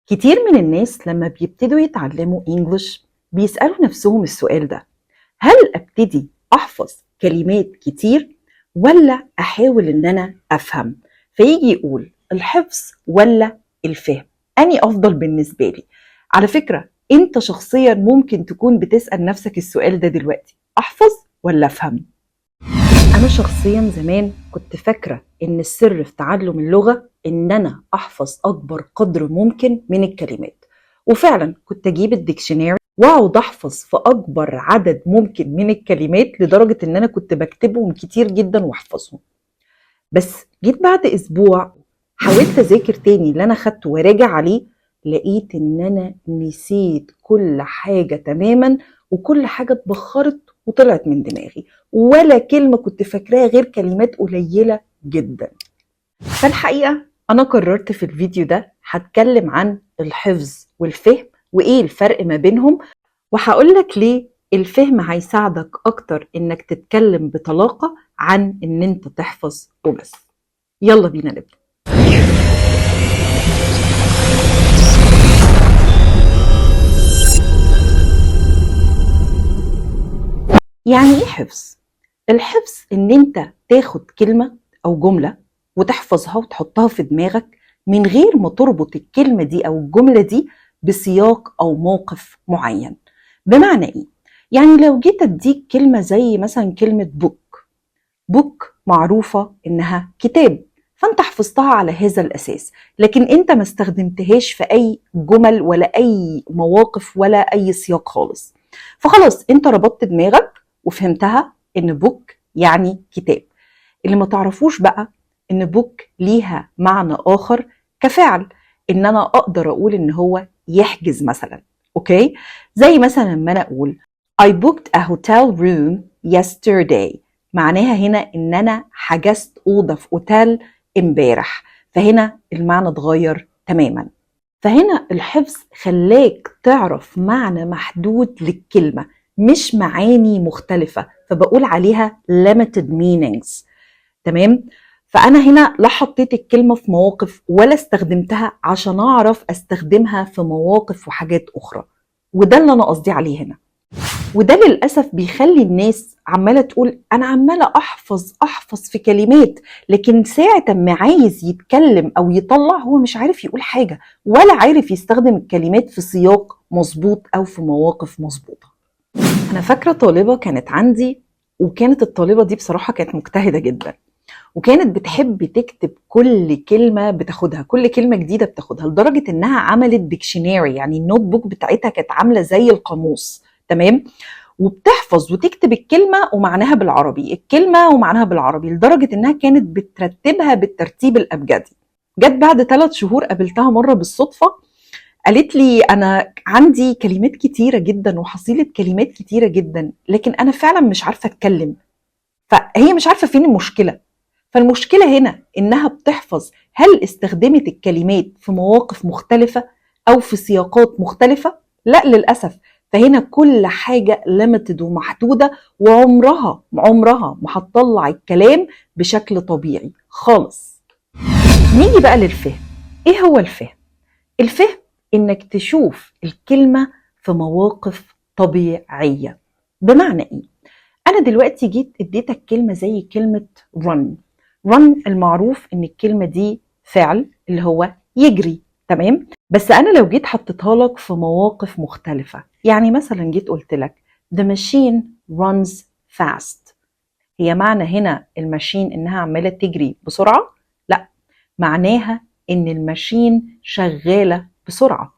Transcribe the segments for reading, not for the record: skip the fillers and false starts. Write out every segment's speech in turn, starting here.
كتير من الناس لما بيبتدوا يتعلموا انجلش بيسألوا نفسهم السؤال ده: هل ابتدي احفظ كلمات كتير ولا احاول ان انا افهم؟ فيجي يقول الحفظ ولا الفهم، اني افضل بالنسبة لي؟ على فكرة انت شخصيا ممكن تكون بتسأل نفسك السؤال ده دلوقتي: احفظ ولا افهم؟ أنا شخصيا زمان كنت فاكرة إن السر في تعلم اللغة إن أنا أحفظ أكبر قدر ممكن من الكلمات، وفعلا كنت أجيب الديكشناري وأقعد أحفظ في أكبر عدد ممكن من الكلمات لدرجة إن أنا كنت بكتبهم كتير جدا وأحفظهم. بس جيت بعد أسبوع حاولت أذاكر تاني اللي أنا خدته وراجع عليه، لقيت إن أنا نسيت كل حاجة تماما، وكل حاجة اتبخرت وطلعت من دماغي، ولا كلمة كنت فاكراها غير كلمات قليلة جدا. فالحقيقة أنا قررت في الفيديو ده هتكلم عن الحفظ والفهم وإيه الفرق ما بينهم، وهقولك ليه الفهم هيساعدك أكتر إنك تتكلم بطلاقة عن إن أنت تحفظ وبس. يلا بينا نبدأ. يعني إيه حفظ؟ الحفظ إن أنت تاخد كلمة أو جملة وتحفظها وتحطها في دماغك من غير ما تربط الكلمة دي أو الجملة دي بسياق أو موقف معين. بمعنى إيه؟ يعني لو جيت أديك كلمة زي مثلا كلمة بوك معروفة إنها كتاب، فأنت حفظتها على هذا الأساس، لكن أنت ما استخدمتهاش في أي جمل ولا أي مواقف ولا أي سياق خالص. فخلاص أنت ربطت دماغك وفهمتها إن بوك يعني كتاب. اللي ما تعرفوش بقى إن بوك ليها معنى آخر كفعل، إن أنا أقدر أقول إن هو يحجز مثلا. أوكي؟ زي مثلا لما أنا أقول I booked a hotel room yesterday، معناها هنا إن أنا حجزت أوضة في أوتيل امبارح، فهنا المعنى اتغير تماما. فهنا الحفظ خلاك تعرف معنى محدود للكلمة، مش معاني مختلفة، فبقول عليها limited meanings. تمام؟ فأنا هنا لا حطيت الكلمة في مواقف ولا استخدمتها عشان أعرف استخدمها في مواقف وحاجات أخرى، وده اللي أنا قصدي عليه هنا. وده للأسف بيخلي الناس عمالة تقول أنا عمالة أحفظ في كلمات، لكن ساعة ما عايز يتكلم أو يطلع هو مش عارف يقول حاجة، ولا عارف يستخدم الكلمات في سياق مظبوط أو في مواقف مظبوطة. أنا فاكرة طالبة كانت عندي، وكانت الطالبة دي بصراحة كانت مجتهدة جدا، وكانت بتحب تكتب كل كلمة بتاخدها، كل كلمة جديدة بتاخدها، لدرجة إنها عملت ديكشناري، يعني النوت بوك بتاعتها كانت عاملة زي القاموس. تمام؟ وبتحفظ وتكتب الكلمة ومعناها بالعربي، الكلمة ومعناها بالعربي، لدرجة إنها كانت بترتبها بالترتيب الأبجدي. جت بعد 3 شهور قابلتها مرة بالصدفة، قالت لي أنا عندي كلمات كتيرة جدا وحصيلة كلمات كتيرة جدا، لكن أنا فعلا مش عارفة أتكلم. فهي مش عارفة فين المشكلة. فالمشكلة هنا إنها بتحفظ هل استخدمت الكلمات في مواقف مختلفة أو في سياقات مختلفة؟ لا للأسف. فهنا كل حاجة ليميتد ومحدودة، وعمرها ما هتطلع الكلام بشكل طبيعي خالص. نيجي بقى للفهم. إيه هو الفهم؟ الفهم إنك تشوف الكلمة في مواقف طبيعية. بمعنى إيه؟ أنا دلوقتي جيت اديتك كلمة زي كلمة run المعروف إن الكلمة دي فعل اللي هو يجري. تمام؟ بس أنا لو جيت حطيتها لك في مواقف مختلفة، يعني مثلا جيت قلت لك the machine runs fast، هي معنى هنا الماشين إنها عمالة تجري بسرعة؟ لا، معناها إن الماشين شغالة بسرعة.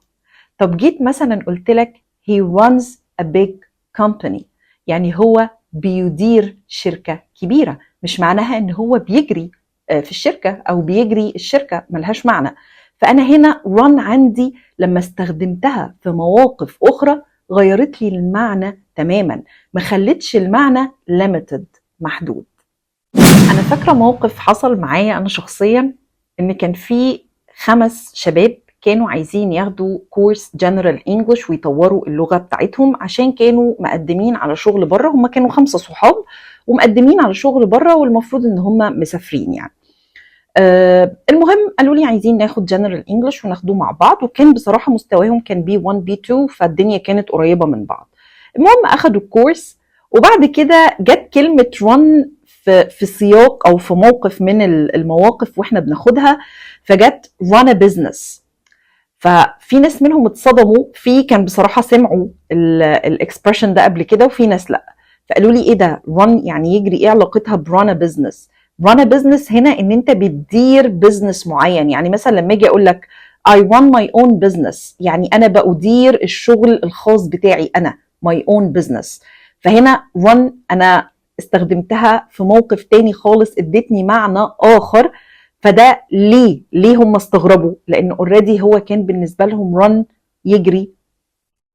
طب جيت مثلا قلت لك he runs a big company، يعني هو بيدير شركة كبيرة، مش معناها ان هو بيجري في الشركة او بيجري الشركة، ملهاش معنى. فانا هنا run عندي لما استخدمتها في مواقف اخرى غيرت لي المعنى تماما، ما خلتش المعنى limited محدود. انا فاكرة موقف حصل معايا انا شخصيا، ان كان في 5 شباب كانوا عايزين ياخدوا كورس جنرال انجلش ويطوروا اللغة بتاعتهم، عشان كانوا مقدمين على شغل بره. هم كانوا 5 صحاب ومقدمين على شغل بره، والمفروض ان هم مسافرين يعني. المهم قالوا لي عايزين ناخد جنرال انجلش وناخدوه مع بعض، وكان بصراحه مستواهم كان B1 B2، فالدنيا كانت قريبه من بعض. المهم اخدوا الكورس، وبعد كده جت كلمه run في سياق او في موقف من المواقف واحنا بناخدها، فجت run a business. ففي ناس منهم اتصدموا، في كان بصراحه سمعوا الاكسبريشن ده قبل كده وفي ناس لا، فقالوا لي ايه ده run يعني يجري، ايه علاقتها برun a business؟ run a business هنا ان انت بتدير بزنس معين، يعني مثلا لما اجي اقول لك I run my own business يعني انا بأدير الشغل الخاص بتاعي انا my own business. فهنا run انا استخدمتها في موقف تاني خالص، ادتني معنى اخر. فده ليه هم استغربوا؟ لان اوريدي هو كان بالنسبه لهم run يجري،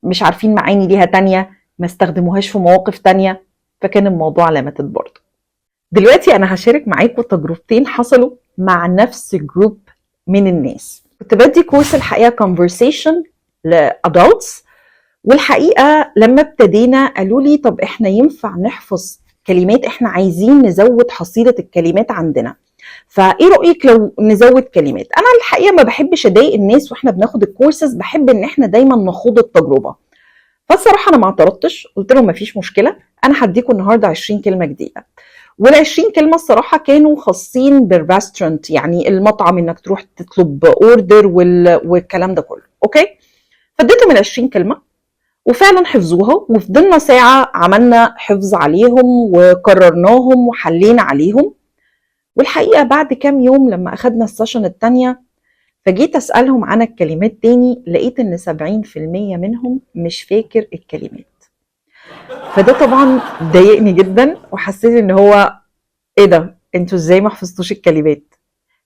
مش عارفين معاني ليها تانية، ما استخدموهاش في مواقف تانية، فكان الموضوع لمتت برضه. دلوقتي انا هشارك معاكم تجربتين حصلوا مع نفس جروب من الناس. كنت بدي كورس الحقيقه conversation لادults، والحقيقه لما ابتدينا قالوا لي طب احنا ينفع نحفظ كلمات، احنا عايزين نزود حصيله الكلمات عندنا، فايه رايك لو نزود كلمات؟ انا الحقيقه ما بحبش اضايق الناس واحنا بناخد الكورسز، بحب ان احنا دايما نخوض التجربه. فالصراحه انا ما اعترضتش، قلت لهم مفيش مشكله، انا هديكم النهارده 20 كلمه جديده. وال20 كلمه الصراحه كانوا خاصين بالريستورانت، يعني المطعم انك تروح تطلب اوردر والكلام ده كله. اوكي، فاديتهم ال20 كلمه وفعلا حفظوها، وفضلنا ساعه عملنا حفظ عليهم وكررناهم وحلينا عليهم. والحقيقه بعد كام يوم لما اخدنا السيشن الثانيه فجيت اسالهم عن الكلمات تاني، لقيت ان 70% منهم مش فاكر الكلمات. فده طبعا ضايقني جدا، وحسيت ان هو ايه ده، انتوا ازاي ما حفظتوش الكلمات؟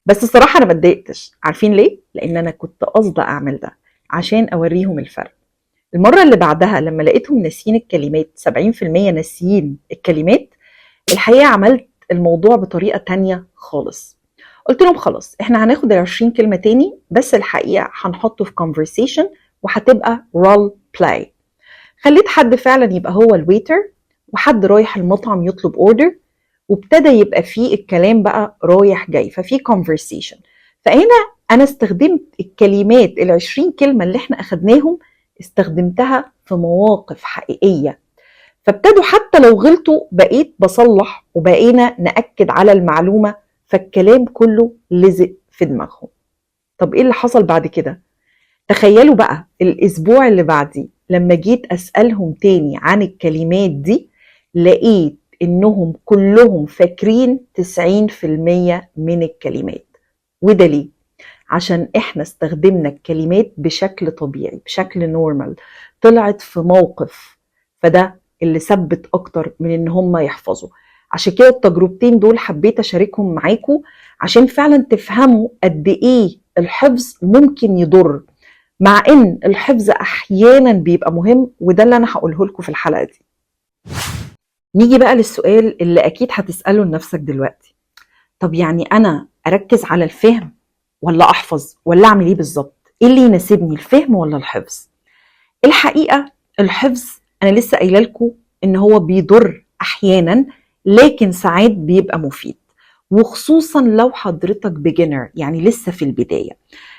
بس الصراحه انا ما اتضايقتش. عارفين ليه؟ لان انا كنت قاصده اعمل ده عشان اوريهم الفرق. المره اللي بعدها لما لقيتهم ناسيين الكلمات، 70% ناسيين الكلمات، الحقيقه عملت الموضوع بطريقه تانية خالص. قلت لهم خلاص احنا هناخد ال20 كلمه تاني، بس الحقيقه هنحطه في conversation وهتبقى role play. خليت حد فعلا يبقى هو الويتر، وحد رايح المطعم يطلب اوردر، وابتدى يبقى فيه الكلام بقى رايح جاي، ففي conversation. فهنا انا استخدمت الكلمات ال20 كلمه اللي احنا اخدناهم، استخدمتها في مواقف حقيقيه، فابتدوا حتى لو غلطوا بقيت بصلح، وبقينا نأكد على المعلومه، فالكلام كله لزق في دماغهم. طب ايه اللي حصل بعد كده؟ تخيلوا بقى الاسبوع اللي بعدي لما جيت اسألهم تاني عن الكلمات دي، لقيت انهم كلهم فاكرين 90% من الكلمات. وده ليه؟ عشان احنا استخدمنا الكلمات بشكل طبيعي، بشكل نورمال، طلعت في موقف، فده اللي ثبت اكتر من ان هم يحفظوا. عشان كده التجربتين دول حبيت اشاركهم معاكم، عشان فعلا تفهموا قد ايه الحفظ ممكن يضر، مع ان الحفظ احيانا بيبقى مهم، وده اللي انا هقوله لكم في الحلقه دي. نيجي بقى للسؤال اللي اكيد هتساله لنفسك دلوقتي، طب يعني انا اركز على الفهم ولا احفظ ولا اعمل ايه بالظبط؟ ايه اللي يناسبني، الفهم ولا الحفظ؟ الحقيقه الحفظ انا لسه قايله لكم ان هو بيضر احيانا، لكن ساعات بيبقى مفيد، وخصوصا لو حضرتك beginner يعني لسه في البدايه.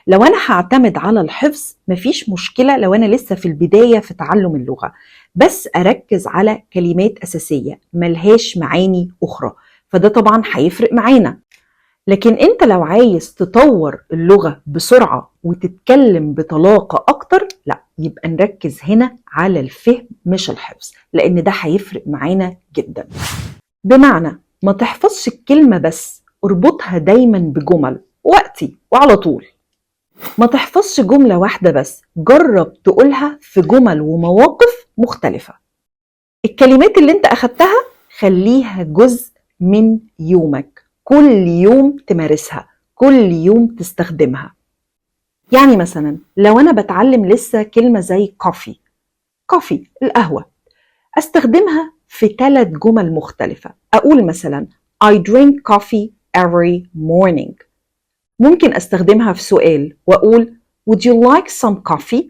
لو انا هعتمد على الحفظ مفيش مشكله، لو انا لسه في البدايه في تعلم اللغه، بس اركز على كلمات اساسيه ملهاش معاني اخرى، فده طبعا هيفرق معانا. لكن انت لو عايز تطور اللغه بسرعه وتتكلم بطلاقه اكتر، لا، يبقى نركز هنا على الفهم مش الحفظ، لان ده هيفرق معانا جدا. بمعنى ما تحفظش الكلمه بس، اربطها دايما بجمل وقتي وعلى طول. ما تحفظش جملة واحدة بس، جرب تقولها في جمل ومواقف مختلفة. الكلمات اللي انت أخدتها خليها جزء من يومك، كل يوم تمارسها، كل يوم تستخدمها. يعني مثلا لو أنا بتعلم لسه كلمة زي كوفي القهوة، أستخدمها في 3 جمل مختلفة. أقول مثلا I drink coffee every morning. ممكن أستخدمها في سؤال وأقول Would you like some coffee؟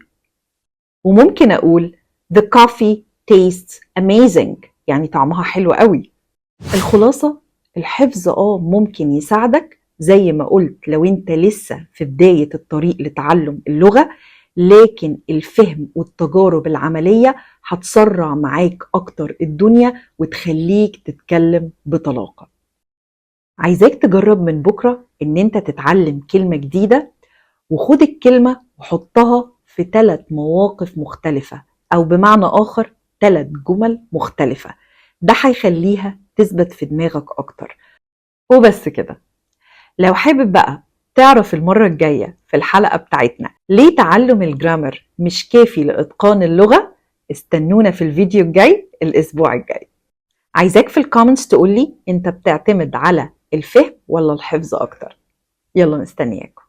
وممكن أقول The coffee tastes amazing، يعني طعمها حلو قوي. الخلاصة الحفظ ممكن يساعدك، زي ما قلت لو انت لسه في بداية الطريق لتعلم اللغة، لكن الفهم والتجارب العملية هتسرع معاك أكتر الدنيا وتخليك تتكلم بطلاقة. عايزاك تجرب من بكرة إن أنت تتعلم كلمة جديدة، وخد الكلمة وحطها في 3 مواقف مختلفة، أو بمعنى آخر 3 جمل مختلفة. ده هيخليها تثبت في دماغك أكتر. وبس كده. لو حابب بقى تعرف المرة الجاية في الحلقة بتاعتنا ليه تعلم الجرامر مش كافي لإتقان اللغة، استنونا في الفيديو الجاي الأسبوع الجاي. عايزاك في الكومنتس تقولي انت بتعتمد على الفهم ولا الحفظ أكتر. يلا مستنياكم.